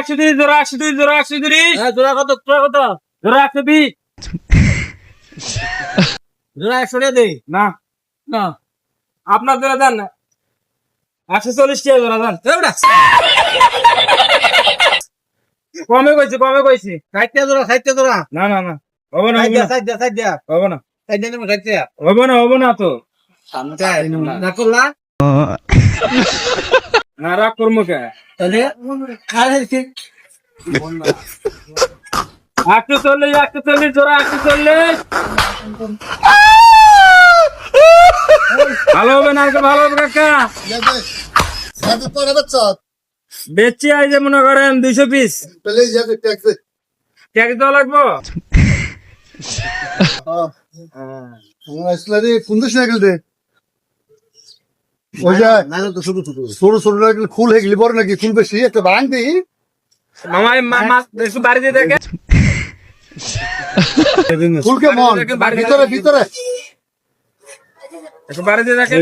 130 জোড়া 130 জোড়া 130 হ্যাঁ জোড়া কত জোড়া 120 জোড়া 100 টাকা দে না না আপনার জোড়া দেন না 140 টাকা জোড়া দেন এবারে কমে কইছি 60 টাকা জোড়া 60 টাকা জোড়া না না না হবে না সাইড দিয়া হবে না 60 টাকা 60 টাকা হবে না তো না করলা না রাগ করবো কে তাহলে আরে 140 জোড়া 140 ভালো হবে না ভালো হবে কাকা যাবে পরে বাচ্চা বেচি আই যে মনে করেন 200 পিস পেলে যাবে ট্যাক্সে ট্যাক্স দেওয়া লাগবো আসলে কোন সাইকেল দে ওই যা না তো ছোট ছোট ছোট সাইকেল খুল হয়ে গেলি বড় নাকি খুল বেশি একটা ভাঙ দিই মামা মাছ একটু বাড়ি দিয়ে দেখে খুল কেমন ভিতরে ভিতরে একটু বাড়ি দিয়ে দেখে